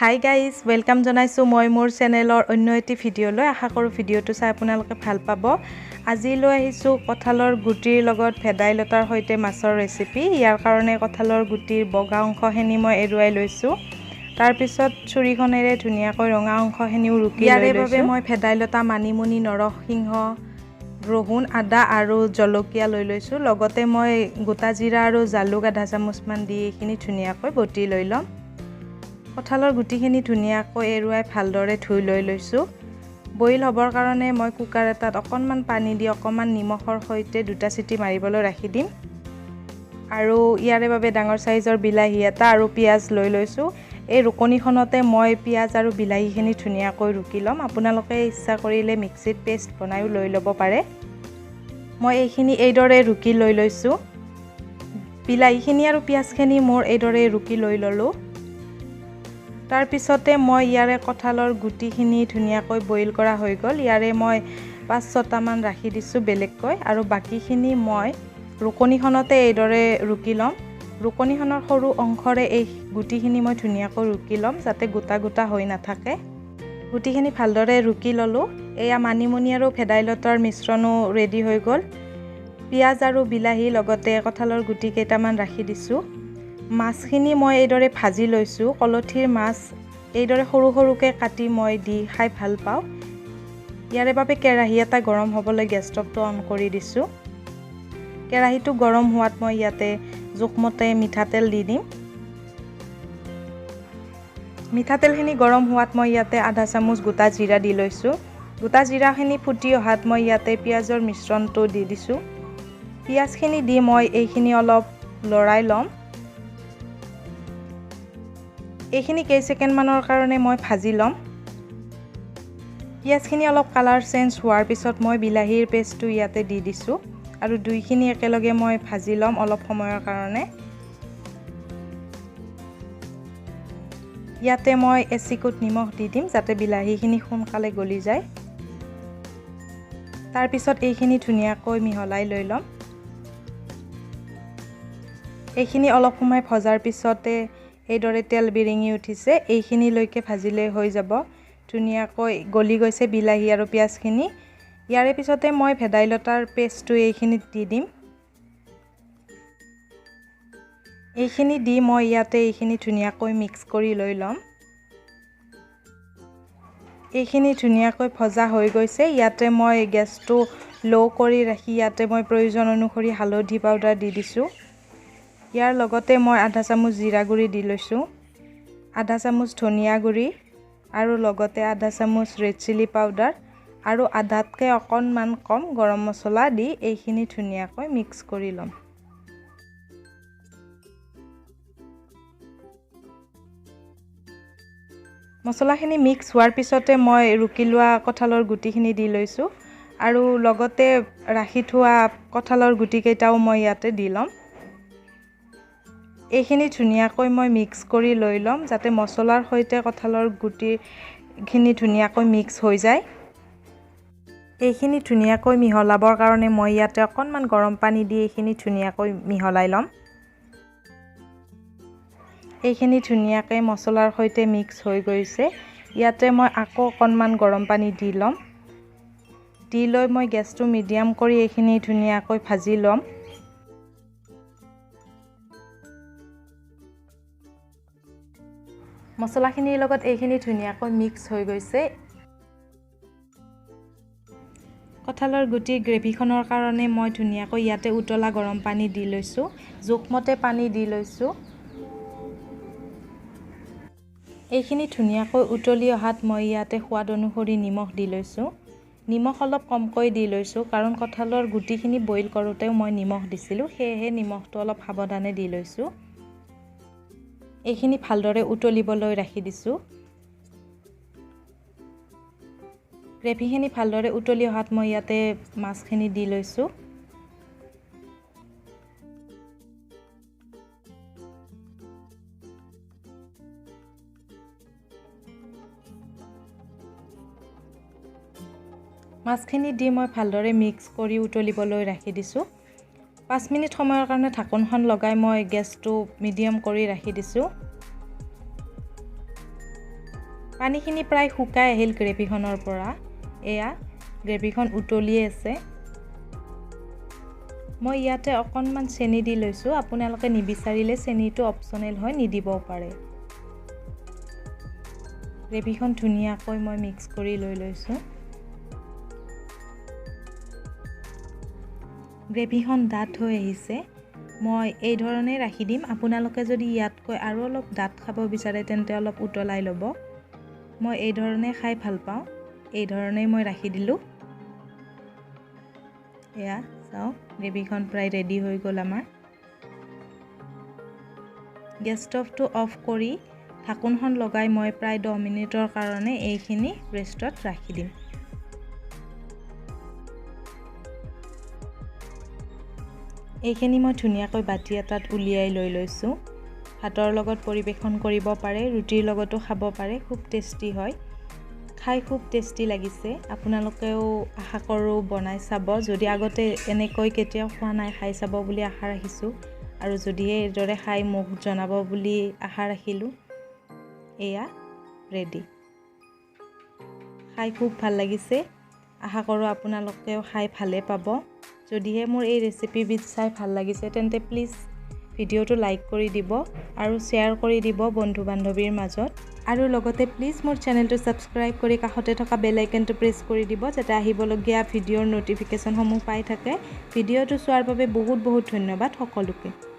Hi guys, welcome জনাইছো মই মোৰ চেনেলৰ অন্য এটি ভিডিও লৈ আশা কৰো ভিডিওটো চাই আপোনালোকে ভাল পাব। আজি লৈ আহিছো কঁঠালৰ গুটিৰ লগত ভেদাইলতাৰ সৈতে মাছৰ ৰেচিপি। ইয়াৰ কাৰণে কঁঠালৰ গুটিৰ বগা অংশখিনি মই এৰুৱাই লৈছো। তাৰ পিছত ছুৰীখনেৰে ধুনীয়াকৈ ৰঙা অংশখিনিও ৰুকি লৈ লৈছো। ইয়াৰ বাবে মই ভেদাইলতা, মানিমুনি, নৰসিংহ, ৰহুন, আদা আৰু জলকীয়া লৈ লৈছো। লগতে মই গোটা জিৰা আৰু জালুক আধা চামুচমান দি এইখিনি ধুনীয়াকৈ বটি লৈ লম। কঁঠালৰ গুটিখিনি ধুনীয়াকৈ এৰুৱাই ভালদৰে ধুই লৈ লৈছো। বইল হ'বৰ কাৰণে মই কুকাৰ এটাত অকণমান পানী দি অকণমান নিমখৰ সৈতে দুটা চিটি মাৰিবলৈ ৰাখি দিম। আৰু ইয়াৰে বাবে ডাঙৰ সাইজৰ বিলাহী এটা আৰু পিয়াজ লৈ লৈছো। এই ৰুকনিখনতে মই পিয়াজ আৰু বিলাহীখিনি ধুনীয়াকৈ ৰুকি ল'ম। আপোনালোকে ইচ্ছা কৰিলে মিক্সিত পেষ্ট বনাইও লৈ ল'ব পাৰে। মই এইখিনি এইদৰে ৰুকি লৈ লৈছো। বিলাহীখিনি আৰু পিয়াজখিনি মোৰ এইদৰে ৰুকি লৈ ল'লো। তাৰ পিছতে মই ইয়াৰে কঁঠালৰ গুটিখিনি ধুনীয়াকৈ বইল কৰা হৈ গ'ল। ইয়াৰে মই 5-6টা মান ৰাখি দিছো বেলেগকৈ আৰু বাকিখিনি মই ৰুকনিখনতে এইদৰে ৰুকি ল'ম। ৰুকনিখনৰ সৰু অংশৰে এই গুটিখিনি মই ধুনীয়াকৈ ৰুকি ল'ম যাতে গোটা গোটা হৈ নাথাকে। গুটিখিনি ভালদৰে ৰুকি ল'লো। এয়া মানিমুনি আৰু ভেদাইলতাৰ মিশ্ৰণো ৰেডি হৈ গ'ল। পিয়াজ আৰু বিলাহী লগতে কঁঠালৰ গুটি কেইটামান ৰাখি দিছো। মাছখিনি মই এইদৰে ভাজি লৈছো। কলঠিৰ মাছ এইদৰে সৰু সৰুকৈ কাটি মই দি খাই ভাল পাওঁ। ইয়াৰে বাবে কেৰাহী এটা গৰম হ'বলৈ গেছ ষ্টভটো অন কৰি দিছো। কেৰাহীটো গৰম হোৱাত মই ইয়াতে জোখমতে মিঠাতেল দি দিম। মিঠাতেলখিনি গৰম হোৱাত মই ইয়াতে আধা চামুচ গোটা জিৰা দি লৈছো। গোটা জিৰাখিনি ফুটি অহাত মই ইয়াতে পিয়াজৰ মিশ্ৰণটো দি দিছো। পিয়াজখিনি দি মই এইখিনি অলপ লৰাই ল'ম। এইখিনি কেই সেকেন্ড মানৰ কাৰণে মই ভাজি ল'ম। পিয়াজখিনি অলপ কালাৰ চেঞ্জ হোৱাৰ পিছত মই বিলাহীৰ পেষ্টটো ইয়াতে দি দিছো আৰু দুইখিনি একেলগে মই ভাজি ল'ম অলপ সময়ৰ কাৰণে। ইয়াতে মই এচিকুট নিমখ দি দিম যাতে বিলাহীখিনি সোনকালে গলি যায়। তাৰ পিছত এইখিনি ধুনীয়াকৈ মিহলাই লৈ ল'ম। এইখিনি অলপ সময় ভজাৰ পিছতে এইদৰে তেল বিৰিঙি উঠিছে। এইখিনিলৈকে ভাজিলে হৈ যাব। ধুনীয়াকৈ গলি গৈছে বিলাহী আৰু পিয়াজখিনি। ইয়াৰে পিছতে মই ভেদাইলতাৰ পেষ্টটো এইখিনিত দি দিম। এইখিনি দি মই ইয়াতে এইখিনি ধুনীয়াকৈ মিক্স কৰি লৈ ল'ম। এইখিনি ধুনীয়াকৈ ভজা হৈ গৈছে। ইয়াতে মই গেছটো ল' কৰি ৰাখি ইয়াতে মই প্ৰয়োজন অনুসৰি হালধি পাউডাৰ দি দিছো। ইয়াৰ লগতে মই আধা চামুচ জিৰা গুড়ি দি লৈছো, আধা চামুচ ধনিয়া গুড়ি আৰু লগতে আধা চামুচ ৰেড চিলি পাউডাৰ আৰু আধাতকৈ অকণমান কম গৰম মছলা দি এইখিনি ধুনীয়াকৈ মিক্স কৰি ল'ম। মছলাখিনি মিক্স হোৱাৰ পিছতে মই ৰুকি লোৱা কঁঠালৰ গুটিখিনি দি লৈছো আৰু লগতে ৰাখি থোৱা কঁঠালৰ গুটিকেইটাও মই ইয়াতে দি ল'ম। এইখিনি ধুনীয়াকৈ মই মিক্স কৰি লৈ ল'ম যাতে মছলাৰ সৈতে কঁঠালৰ গুটিখিনি ধুনীয়াকৈ মিক্স হৈ যায়। এইখিনি ধুনীয়াকৈ মিহলাবৰ কাৰণে মই ইয়াতে অকণমান গৰম পানী দি এইখিনি ধুনীয়াকৈ মিহলাই ল'ম। এইখিনি ধুনীয়াকৈ মছলাৰ সৈতে মিক্স হৈ গৈছে। ইয়াতে মই আকৌ অকণমান গৰম পানী দি ল'ম। দি লৈ মই গেছটো মিডিয়াম কৰি এইখিনি ধুনীয়াকৈ ভাজি ল'ম। মছলাখিনিৰ লগত এইখিনি ধুনীয়াকৈ মিক্স হৈ গৈছে। কঁঠালৰ গুটিৰ গ্ৰেভিখনৰ কাৰণে মই ধুনীয়াকৈ ইয়াতে উতলা গৰম পানী দি লৈছো। জোখমতে পানী দি লৈছো। এইখিনি ধুনীয়াকৈ উতলি অহাত মই ইয়াতে সোৱাদ অনুসৰি নিমখ দি লৈছো। নিমখ অলপ কমকৈ দি লৈছো কাৰণ কঁঠালৰ গুটিখিনি বইল কৰোঁতেও মই নিমখ দিছিলোঁ, সেয়েহে নিমখটো অলপ সাৱধানে দি লৈছো। এইখিনি ভালদৰে উতলিবলৈ ৰাখি দিছো। গ্ৰেভিখিনি ভালদৰে উতলি অহাত মই ইয়াতে মাছখিনি দি লৈছো। মাছখিনি দি মই ভালদৰে মিক্স কৰি উতলিবলৈ ৰাখি দিছো। 5 মিনিট সময়ৰ কাৰণে ঢাকনখন লগাই মই গেছটো মিডিয়াম কৰি ৰাখি দিছো। পানীখিনি প্ৰায় শুকাই আহিল গ্ৰেভিখনৰ পৰা। এয়া গ্ৰেভিখন উতলিয়ে আছে। মই ইয়াতে অকণমান চেনি দি লৈছোঁ। আপোনালোকে নিবিচাৰিলে চেনিটো অপচনেল হয়, নিদিবও পাৰে। গ্ৰেভিখন ধুনীয়াকৈ মই মিক্স কৰি লৈছোঁ। গ্ৰেভিখন ডাঠ হৈ আহিছে। মই এই ধৰণে ৰাখি দিম। আপোনালোকে যদি ইয়াতকৈ আৰু অলপ ডাঠ খাব বিচাৰে তেন্তে অলপ উতলাই ল'ব। মই এই ধৰণে খাই ভাল পাওঁ। এই ধৰণেই মই ৰাখি দিলোঁ। এয়া চাওক, গ্ৰেভিখন প্ৰায় ৰেডি হৈ গ'ল আমাৰ। গেছ ষ্টভটো অফ কৰি ঢাকোনখন লগাই মই প্ৰায় 10 মিনিটৰ কাৰণে এইখিনি ৰেষ্টত ৰাখি দিম। এইখিনি মই ধুনীয়াকৈ বাটি এটাত উলিয়াই লৈছোঁ। ভাতৰ লগত পৰিৱেশন কৰিব পাৰে, ৰুটিৰ লগতো খাব পাৰে। খুব টেষ্টি হয়, খাই খুব টেষ্টি লাগিছে। আপোনালোকেও আশা কৰোঁ বনাই চাব। যদি আগতে এনেকৈ কেতিয়াও খোৱা নাই, খাই চাব বুলি আশা ৰাখিছোঁ। আৰু যদিহে এইদৰে খাই মোক জনাব বুলি আশা ৰাখিলোঁ। এয়া ৰেডি। খাই খুব ভাল লাগিছে। আশা কৰোঁ আপোনালোকেও খাই ভালে পাব। যদিহে মোৰ এই ৰেচিপিবিধ চাই ভাল লাগিছে তেন্তে প্লিজ ভিডিঅ'টো লাইক কৰি দিব আৰু শ্বেয়াৰ কৰি দিব বন্ধু বান্ধৱীৰ মাজত। আৰু লগতে প্লিজ মোৰ চেনেলটো ছাবস্ক্ৰাইব কৰি কাষতে থকা বেল আইকনটো প্ৰেছ কৰি দিব, যাতে আহিবলগীয়া ভিডিঅ'ৰ ন'টিফিকেশ্যনসমূহ পাই থাকে। ভিডিঅ'টো চোৱাৰ বাবে বহুত বহুত ধন্যবাদ সকলোকে।